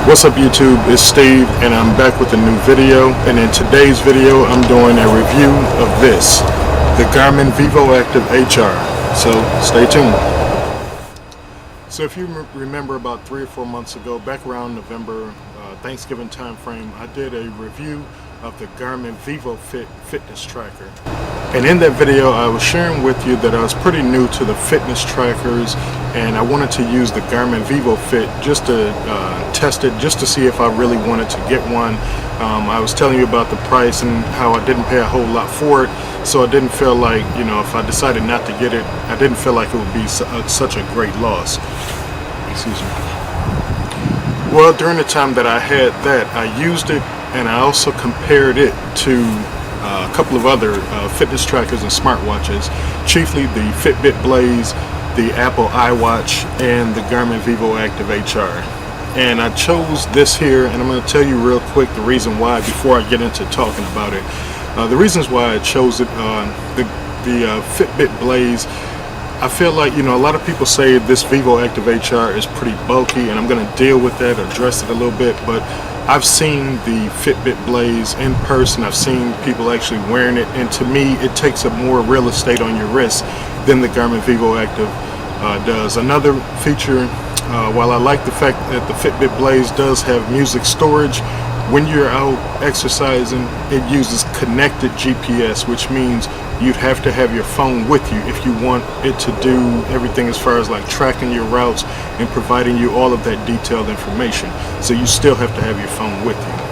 What's up YouTube, it's Steve and I'm back with a new video, and in today's video I'm doing a review of this, the Garmin Vivoactive HR, so stay tuned. So if you remember about 3 or 4 months ago, back around November, Thanksgiving time frame, I did a review of the Garmin Vivoactive fitness tracker. And in that video I was sharing with you that I was pretty new to the fitness trackers and I wanted to use the Garmin Vivoactive just to test it, just to see if I really wanted to get one. I was telling you about the price and how I didn't pay a whole lot for it, so I didn't feel like, you know, if I decided not to get it, I didn't feel like it would be such a great loss. Excuse me. Well, during the time that I had that, I used it and I also compared it to a couple of other fitness trackers and smartwatches, chiefly the Fitbit Blaze, the Apple iWatch, and the Garmin Vivoactive HR. And I chose this here, and I'm going to tell you real quick the reason why before I get into talking about it. The reasons why I chose it, the Fitbit Blaze, I feel like, you know, a lot of people say this Vivoactive HR is pretty bulky, and I'm going to deal with that, address it a little bit, but I've seen the Fitbit Blaze in person. I've seen people actually wearing it, and to me it takes up more real estate on your wrist than the Garmin Vivoactive does. Another feature, while I like the fact that the Fitbit Blaze does have music storage, when you're out exercising it uses connected GPS, which means you'd have to have your phone with you if you want it to do everything as far as like tracking your routes and providing you all of that detailed information. So you still have to have your phone with you.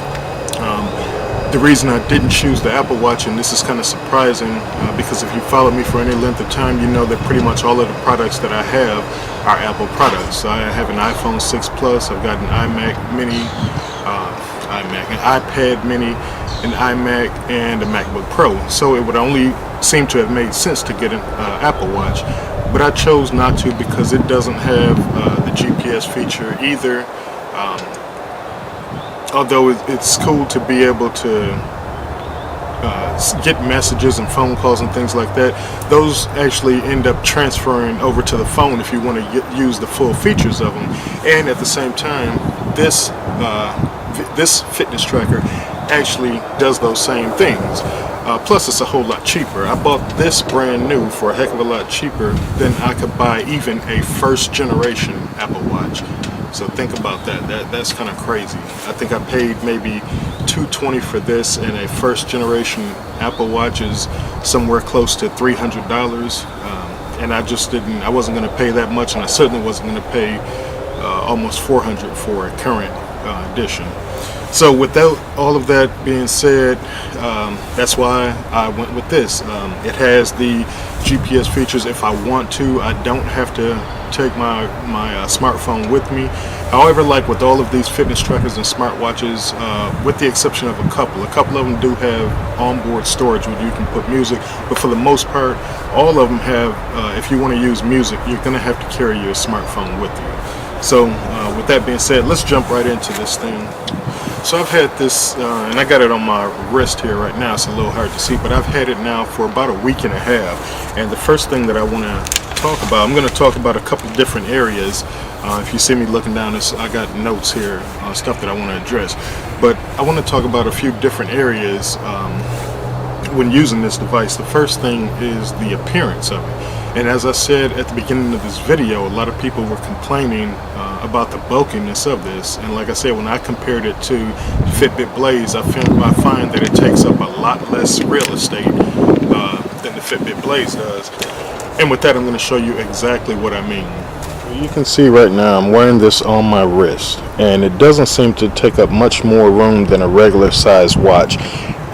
The reason I didn't choose the Apple Watch, and this is kind of surprising, because if you follow me for any length of time, you know that pretty much all of the products that I have are Apple products. I have an iPhone 6 Plus, I've got an iMac Mini, an iPad Mini, an iMac, and a MacBook Pro. So it would only seem to have made sense to get an Apple Watch, but I chose not to because it doesn't have the GPS feature either. Although it's cool to be able to get messages and phone calls and things like that, those actually end up transferring over to the phone if you want to use the full features of them. And at the same time, this fitness tracker actually does those same things. Plus it's a whole lot cheaper. I bought this brand new for a heck of a lot cheaper than I could buy even a first generation Apple Watch. So think about that. That's kind of crazy. I think I paid maybe $220 for this, and a first generation Apple Watch is somewhere close to $300. And I wasn't going to pay that much, and I certainly wasn't going to pay almost $400 for a current edition. So without all of that being said, that's why I went with this. It has the GPS features if I want to. I don't have to take my smartphone with me. However, like with all of these fitness trackers and smartwatches, with the exception of a couple of them do have onboard storage where you can put music, but for the most part, all of them have, if you want to use music, you're going to have to carry your smartphone with you. So with that being said, let's jump right into this thing. So I've had this, and I got it on my wrist here right now. It's a little hard to see, but I've had it now for about a week and a half. And the first thing that I want to talk about, I'm going to talk about a couple different areas. If you see me looking down this, I got notes here, stuff that I want to address. But I want to talk about a few different areas when using this device. The first thing is the appearance of it. And as I said at the beginning of this video, a lot of people were complaining about the bulkiness of this. And like I said, when I compared it to Fitbit Blaze, I find that it takes up a lot less real estate than the Fitbit Blaze does. And with that, I'm going to show you exactly what I mean. You can see right now I'm wearing this on my wrist, and it doesn't seem to take up much more room than a regular size watch.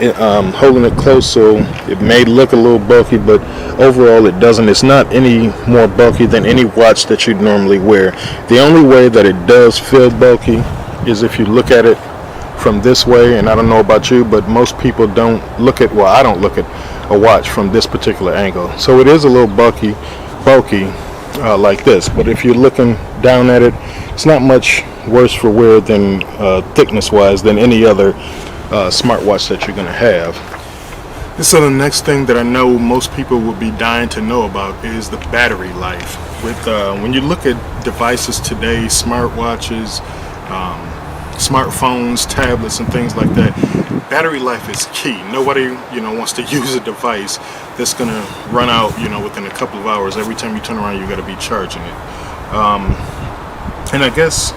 Holding it close, so it may look a little bulky, but overall it doesn't. It's not any more bulky than any watch that you'd normally wear. The only way that it does feel bulky is if you look at it from this way, and I don't know about you, but most people don't look at, well, I don't look at a watch from this particular angle. So it is a little bulky like this, but if you're looking down at it, it's not much worse for wear than thickness wise than any other smartwatch that you're going to have. So the next thing that I know most people will be dying to know about is the battery life. With when you look at devices today, smartwatches, smartphones, tablets, and things like that, battery life is key. Nobody, wants to use a device that's gonna run out, within a couple of hours. Every time you turn around, you got to be charging it. And I guess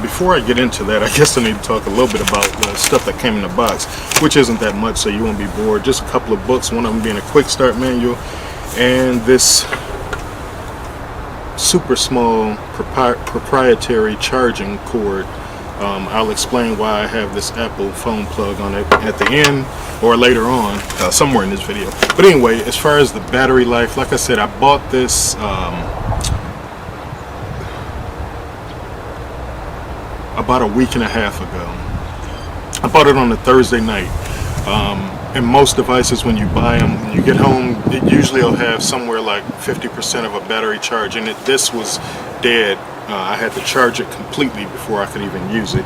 before I get into that, I guess I need to talk a little bit about the stuff that came in the box, which isn't that much, so you won't be bored. Just a couple of books, one of them being a quick start manual, and this super small proprietary charging cord. I'll explain why I have this Apple phone plug on it at the end or later on, somewhere in this video. But anyway, as far as the battery life, like I said, I bought this about a week and a half ago. I bought it on a Thursday night. And most devices, when you buy them, when you get home, it usually will have somewhere like 50% of a battery charge in it. This was dead. I had to charge it completely before I could even use it.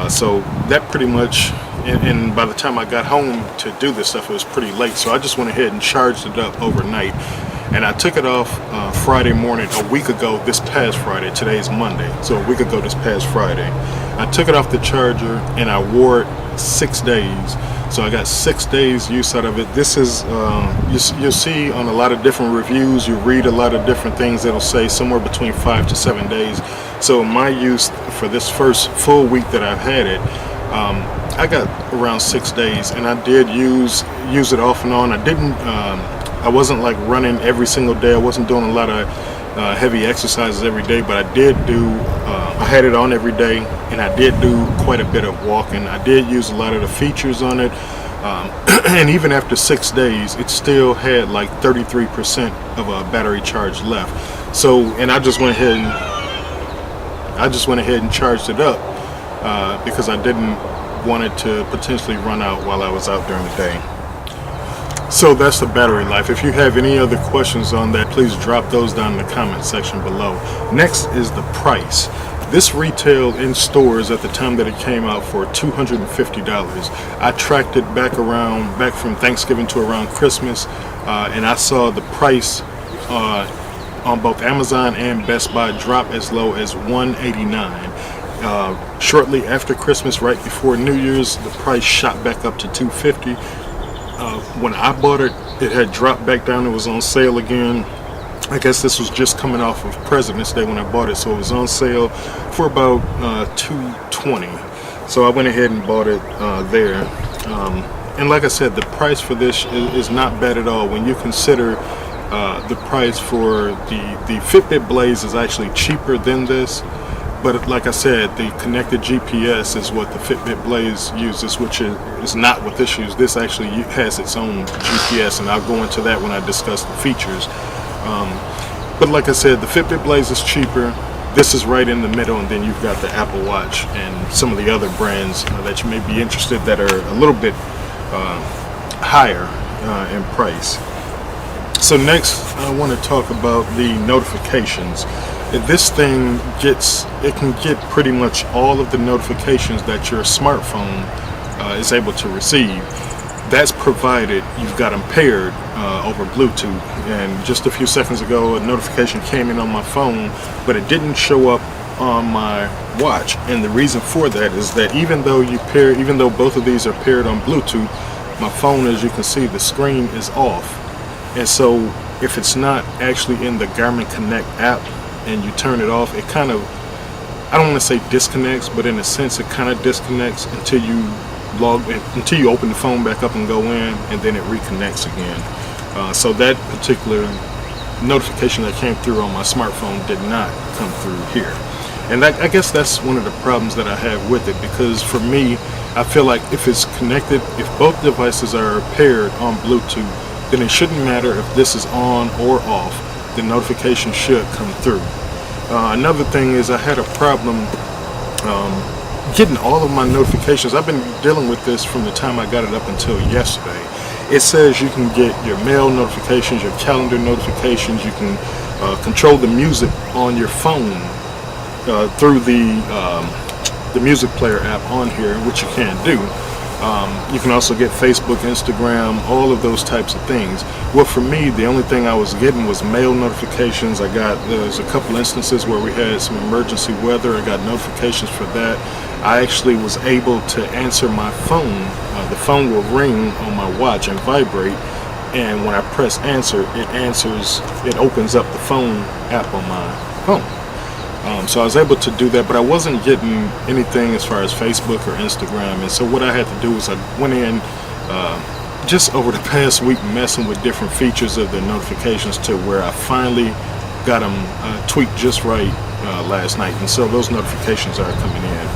So that pretty much, and by the time I got home to do this stuff, it was pretty late. So I just went ahead and charged it up overnight. And I took it off Friday morning, a week ago, this past Friday. Today's Monday, so a week ago this past Friday. I took it off the charger and I wore it 6 days. So I got 6 days use out of it. This is, you'll see on a lot of different reviews, you read a lot of different things that'll say somewhere between 5 to 7 days. So my use for this first full week that I've had it, I got around 6 days, and I did use it off and on. I wasn't like running every single day. I wasn't doing a lot of heavy exercises every day, but I did do, I had it on every day, and I did do quite a bit of walking. I did use a lot of the features on it, and even after 6 days, it still had like 33% of a battery charge left. So, and I just went ahead and charged it up because I didn't want it to potentially run out while I was out during the day. So that's the battery life. If you have any other questions on that, please drop those down in the comment section below. Next is the price. This retailed in stores at the time that it came out for $250. I tracked it back from Thanksgiving to around Christmas, and I saw the price on both Amazon and Best Buy drop as low as $189. Shortly after Christmas, right before New Year's, the price shot back up to $250. When I bought it, it had dropped back down. It was on sale again. I guess this was just coming off of President's Day when I bought it, so it was on sale for about $220. So I went ahead and bought it there. And like I said, the price for this is not bad at all. When you consider the price for the Fitbit Blaze is actually cheaper than this. But like I said, the connected GPS is what the Fitbit Blaze uses, which is not what this uses. This actually has its own GPS, and I'll go into that when I discuss the features. But like I said, the Fitbit Blaze is cheaper. This is right in the middle, and then you've got the Apple Watch and some of the other brands that you may be interested that are a little bit higher in price. So next, I want to talk about the notifications. This thing can get pretty much all of the notifications that your smartphone is able to receive. That's provided you've got them paired over Bluetooth. And just a few seconds ago, a notification came in on my phone, but it didn't show up on my watch. And the reason for that is that even though both of these are paired on Bluetooth, my phone, as you can see, the screen is off. And so if it's not actually in the Garmin Connect app and you turn it off, it kind of, I don't want to say disconnects, but in a sense it kind of disconnects until you open the phone back up and go in, and then it reconnects again. So that particular notification that came through on my smartphone did not come through here. And I guess that's one of the problems that I have with it, because for me, I feel like if it's connected, if both devices are paired on Bluetooth, then it shouldn't matter if this is on or off. The notification should come through. Another thing is I had a problem getting all of my notifications. I've been dealing with this from the time I got it up until yesterday. It says you can get your mail notifications, your calendar notifications, you can control the music on your phone through the music player app on here, which you can do. You can also get Facebook, Instagram, all of those types of things. Well, for me, the only thing I was getting was mail notifications. There's a couple instances where we had some emergency weather. I got notifications for that. I actually was able to answer my phone. The phone will ring on my watch and vibrate, and when I press answer, it opens up the phone app on my phone. So I was able to do that, but I wasn't getting anything as far as Facebook or Instagram. And so what I had to do was I went in just over the past week messing with different features of the notifications to where I finally got them tweaked just right last night. And so those notifications are coming in.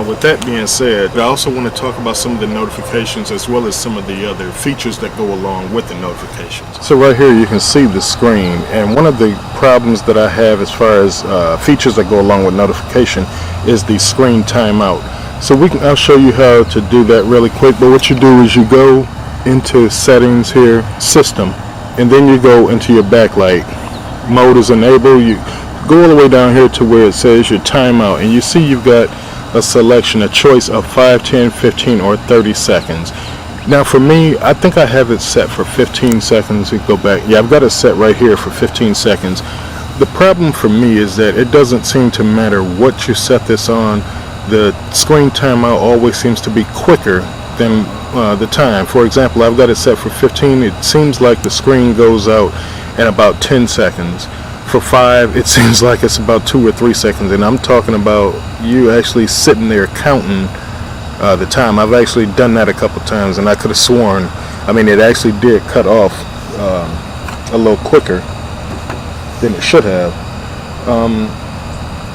With that being said, I also want to talk about some of the notifications as well as some of the other features that go along with the notifications. So right here you can see the screen, and one of the problems that I have as far as features that go along with notification is the screen timeout. So I'll show you how to do that really quick, but what you do is you go into settings here, system, and then you go into your backlight. Mode is enabled. You go all the way down here to where it says your timeout, and you see you've got a selection, a choice of 5, 10, 15, or 30 seconds. Now for me, I think I have it set for 15 seconds. We go back. Yeah, I've got it set right here for 15 seconds. The problem for me is that it doesn't seem to matter what you set this on. The screen timeout always seems to be quicker than the time. For example, I've got it set for 15. It seems like the screen goes out in about 10 seconds. For 5, it seems like it's about 2 or 3 seconds, and I'm talking about you actually sitting there counting the time. I've actually done that a couple times, and I could have sworn, it actually did cut off a little quicker than it should have.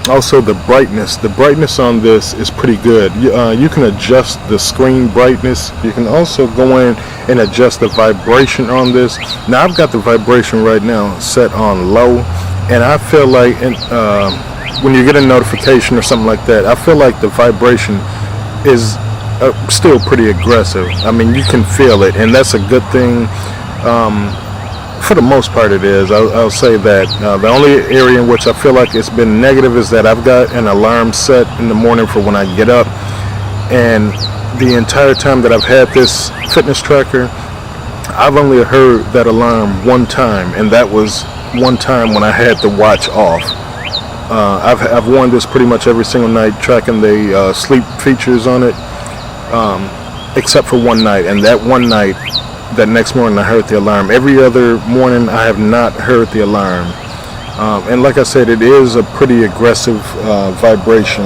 Also, the brightness on this is pretty good. You can adjust the screen brightness. You can also go in and adjust the vibration on this. Now I've got the vibration right now set on low, and I feel like when you get a notification or something like that, I feel like the vibration is still pretty aggressive. You can feel it, and that's a good thing. For the most part it is. I'll say that. The only area in which I feel like it's been negative is that I've got an alarm set in the morning for when I get up, and the entire time that I've had this fitness tracker, I've only heard that alarm one time, and that was one time when I had the watch off. I've worn this pretty much every single night, tracking the sleep features on it, except for one night, and that one night, that next morning, I heard the alarm. Every other morning I have not heard the alarm, and like I said, it is a pretty aggressive vibration.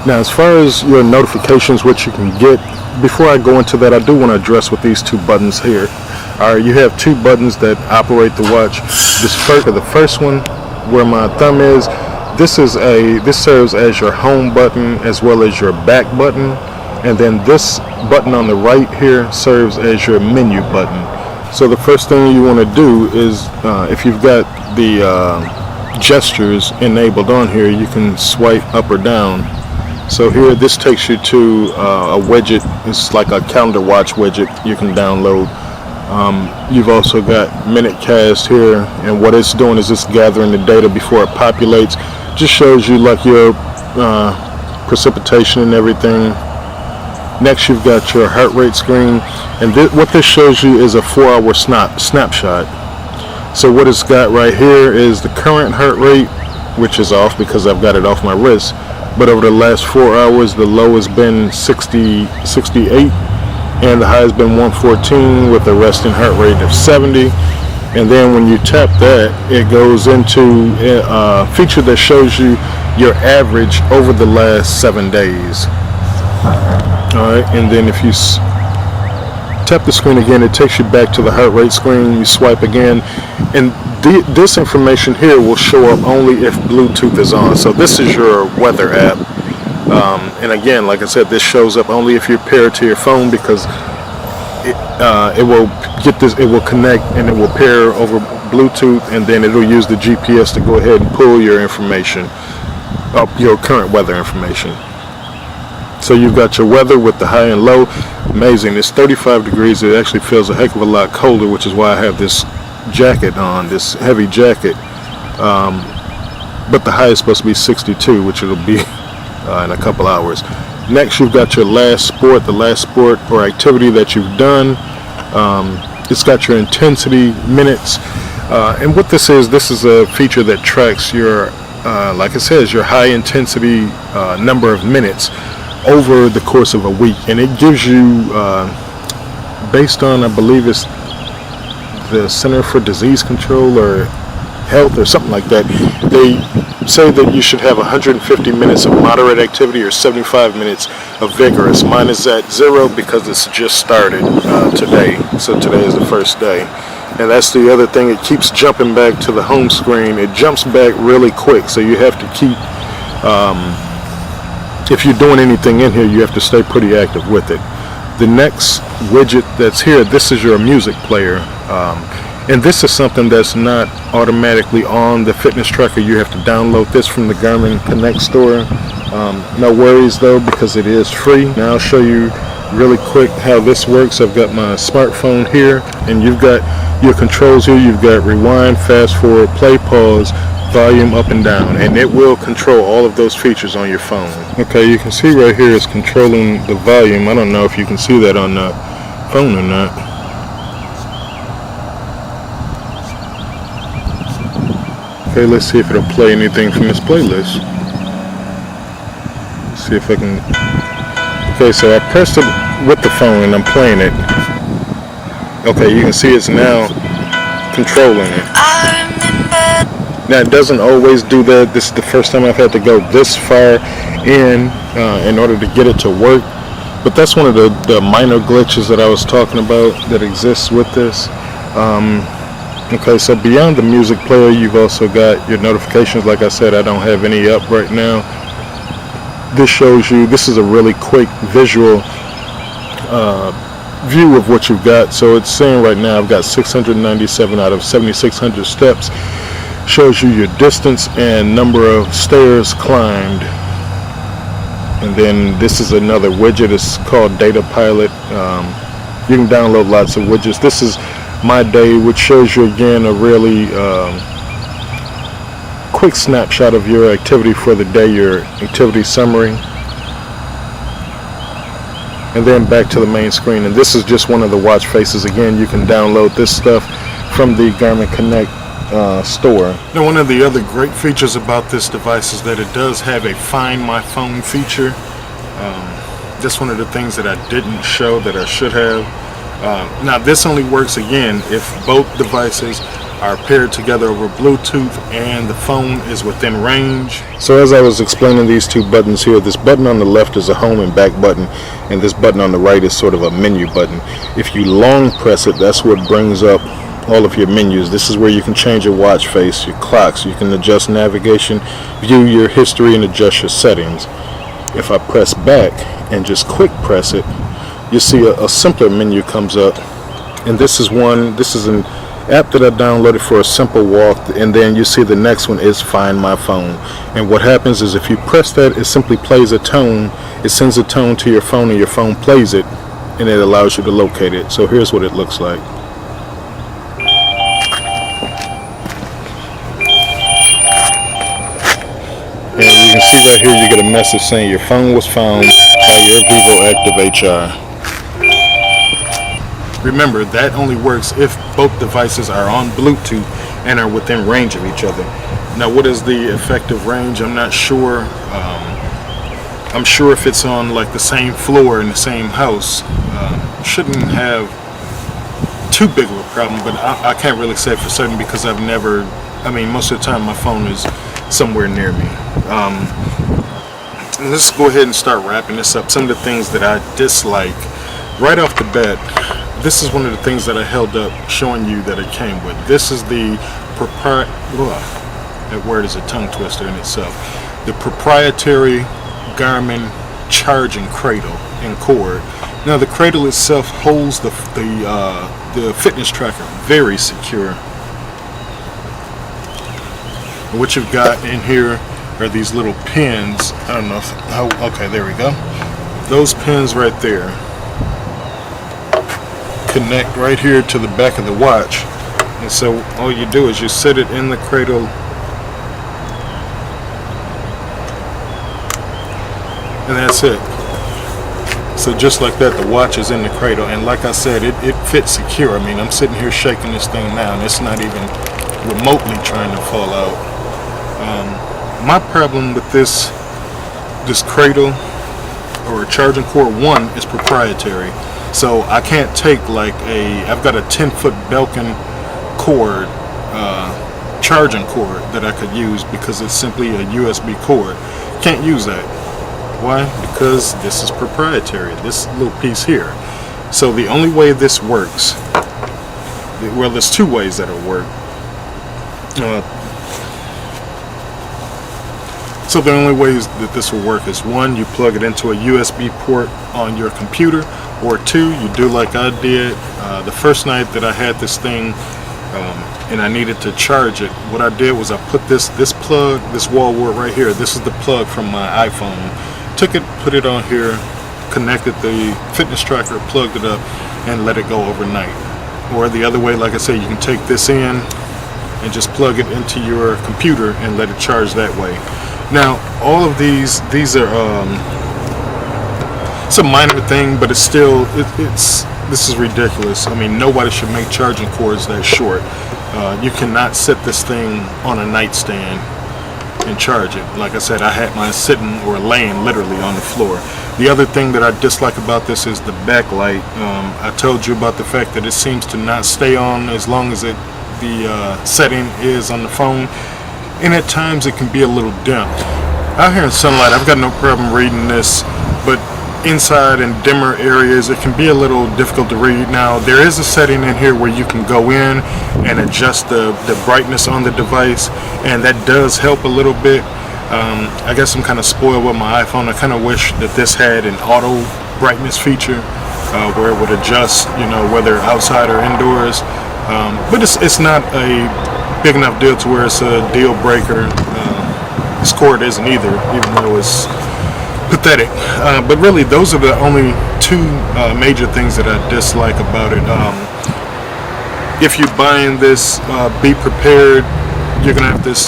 Now as far as your notifications, what you can get, before I go into that, I do want to address with these two buttons here. Alright, you have two buttons that operate the watch. The first one, where my thumb is, this serves as your home button as well as your back button. And then this button on the right here serves as your menu button. So the first thing you want to do is, if you've got the gestures enabled on here, you can swipe up or down. So here, this takes you to a widget. It's like a calendar watch widget you can download. You've also got Minutecast here, and what it's doing is it's gathering the data before it populates. Just shows you like your precipitation and everything. Next, you've got your heart rate screen, and what this shows you is a 4-hour snapshot. So what it's got right here is the current heart rate, which is off because I've got it off my wrist, but over the last 4 hours the low has been 68 and the high has been 114 with a resting heart rate of 70. And then when you tap that, it goes into a feature that shows you your average over the last 7 days. Alright, and then if you tap the screen again, it takes you back to the heart rate screen. You swipe again, and this information here will show up only if Bluetooth is on. So this is your weather app, and again, like I said, this shows up only if you're paired to your phone, because it will connect and it will pair over Bluetooth, and then it'll use the GPS to go ahead and pull your information up, your current weather information. So you've got your weather with the high and low. Amazing. It's 35 degrees. It actually feels a heck of a lot colder, which is why I have this jacket on, this heavy jacket. But the high is supposed to be 62, which it'll be in a couple hours. Next, you've got your last sport, the last sport or activity that you've done. It's got your intensity, minutes, and what this is a feature that tracks your, like it says, your high intensity number of minutes over the course of a week, and it gives you, based on, I believe it's the Center for Disease Control or Health or something like that, they say that you should have 150 minutes of moderate activity or 75 minutes of vigorous. Mine is at 0 because it's just started today, so today is the first day. And that's the other thing, it keeps jumping back to the home screen. It jumps back really quick, so you have to keep, if you're doing anything in here, you have to stay pretty active with it. The next widget that's here, this is your music player. And this is something that's not automatically on the fitness tracker. You have to download this from the Garmin Connect store. No worries though, because it is free. Now I'll show you really quick how this works. I've got my smartphone here, and you've got your controls here. You've got rewind, fast forward, play, pause, volume up and down, and it will control all of those features on your phone. Okay, you can see right here it's controlling the volume. I don't know if you can see that on the phone or not. Okay, let's see if it'll play anything from this playlist. Let's see if I can. Okay, so I pressed it with the phone and I'm playing it. Okay, you can see it's now controlling it. Now it doesn't always do that. This is the first time I've had to go this far in order to get it to work. But that's one of the minor glitches that I was talking about that exists with this. Okay, so beyond the music player, you've also got your notifications. Like I said, I don't have any up right now. This shows you, this is a really quick visual view of what you've got. So it's saying right now I've got 697 out of 7,600 steps. Shows you your distance and number of stairs climbed. And then this is another widget. It's called Data Pilot. You can download lots of widgets. This is My Day, which shows you again a really quick snapshot of your activity for the day, your activity summary, and then back to the main screen. And this is just one of the watch faces. Again, you can download this stuff from the Garmin Connect store. Now, one of the other great features about this device is that it does have a Find My Phone feature. Just one of the things that I didn't show that I should have. Now this only works again if both devices are paired together over Bluetooth and the phone is within range. So as I was explaining these two buttons here, this button on the left is a home and back button, and this button on the right is sort of a menu button. If you long press it, that's what brings up all of your menus. This is where you can change your watch face, your clocks, you can adjust navigation, view your history, and adjust your settings. If I press back and just quick press it, you see a simpler menu comes up, and this is an app that I downloaded for a simple walk, and then you see the next one is Find My Phone. And what happens is if you press that, it simply plays a tone. It sends a tone to your phone, and your phone plays it, and it allows you to locate it. So here's what it looks like. And you can see right here you get a message saying your phone was found by your Vivoactive HR. Remember, that only works if both devices are on Bluetooth and are within range of each other. Now, what is the effective range? I'm not sure. I'm sure if it's on like the same floor in the same house, shouldn't have too big of a problem, but I can't really say for certain because I've never, most of the time my phone is somewhere near me. Let's go ahead and start wrapping this up. Some of the things that I dislike right off the bat. This is one of the things that I held up showing you that it came with. This is the that word is a tongue twister in itself. The proprietary Garmin charging cradle and cord. Now the cradle itself holds the fitness tracker very secure. And what you've got in here are these little pins. I don't know if, okay, there we go. Those pins right there connect right here to the back of the watch, and so all you do is you set it in the cradle, and that's it. So just like that, the watch is in the cradle, and like I said, it fits secure. I mean, I'm sitting here shaking this thing now, and it's not even remotely trying to fall out. My problem with this cradle or charging cord, one, is proprietary. So I can't take I've got a 10-foot Belkin cord, charging cord that I could use because it's simply a USB cord. Can't use that. Why? Because this is proprietary, this little piece here. So the only way this works, well, there's two ways that it'll work. So the only ways that this will work is, one, you plug it into a USB port on your computer, or two, you do like I did the first night that I had this thing and I needed to charge it. What I did was I put this plug, this wall wart right here, this is the plug from my iPhone, took it, put it on here, connected the fitness tracker, plugged it up, and let it go overnight. Or the other way, like I said, you can take this in and just plug it into your computer and let it charge that way. Now, all of these are it's a minor thing, but it's still this is ridiculous. I mean, nobody should make charging cords that short. You cannot set this thing on a nightstand and charge it. Like I said, I had mine sitting or laying literally on the floor. The other thing that I dislike about this is the backlight. I told you about the fact that it seems to not stay on as long as the setting is on the phone, and at times it can be a little dim. Out here in sunlight, I've got no problem reading this, but inside in dimmer areas it can be a little difficult to read. Now, there is a setting in here where you can go in and adjust the brightness on the device, and that does help a little bit. I guess I'm kind of spoiled with my iPhone. I kind of wish that this had an auto brightness feature where it would adjust, you know, whether outside or indoors. But it's not a big enough deal to where it's a deal breaker. This cord isn't either, even though it's pathetic. But really, those are the only two major things that I dislike about it. If you're buying this, be prepared. You're gonna have this.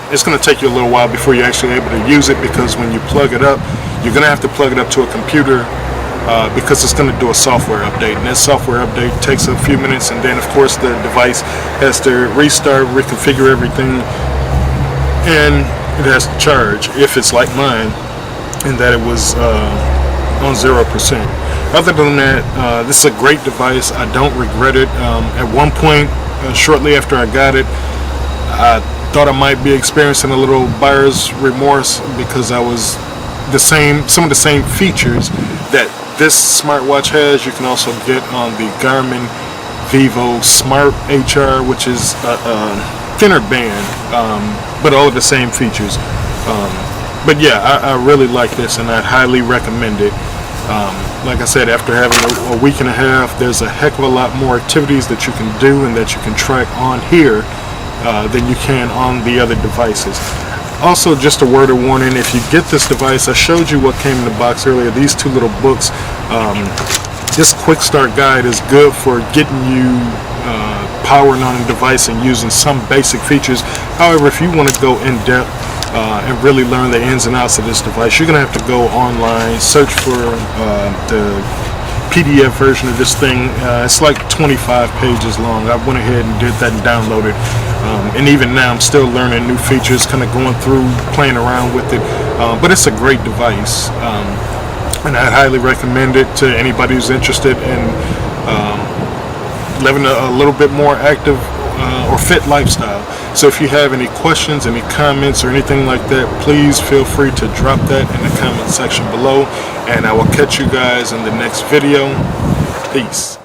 It's gonna take you a little while before you're actually able to use it, because when you plug it up, you're gonna have to plug it up to a computer. Because it's going to do a software update, and that software update takes a few minutes, and then of course the device has to restart, reconfigure everything, and it has to charge, if it's like mine, and that it was on 0%. Other than that, this is a great device. I don't regret it. At one point, shortly after I got it, I thought I might be experiencing a little buyer's remorse, because I was some of the same features that this smartwatch has, you can also get on the Garmin Vivoactive HR, which is a thinner band, but all of the same features. But yeah, I really like this, and I'd highly recommend it. Like I said, after having a week and a half, there's a heck of a lot more activities that you can do and that you can track on here than you can on the other devices. Also, just a word of warning, if you get this device, I showed you what came in the box earlier, these two little books. This quick start guide is good for getting you powering on a device and using some basic features. However, if you want to go in depth and really learn the ins and outs of this device, you're going to have to go online, search for the PDF version of this thing. It's like 25 pages long. I went ahead and did that and downloaded it. And even now I'm still learning new features, kind of going through, playing around with it. But it's a great device. And I'd highly recommend it to anybody who's interested in living a little bit more active or fit lifestyle. So if you have any questions, any comments, or anything like that, please feel free to drop that in the comment section below, and I will catch you guys in the next video. Peace.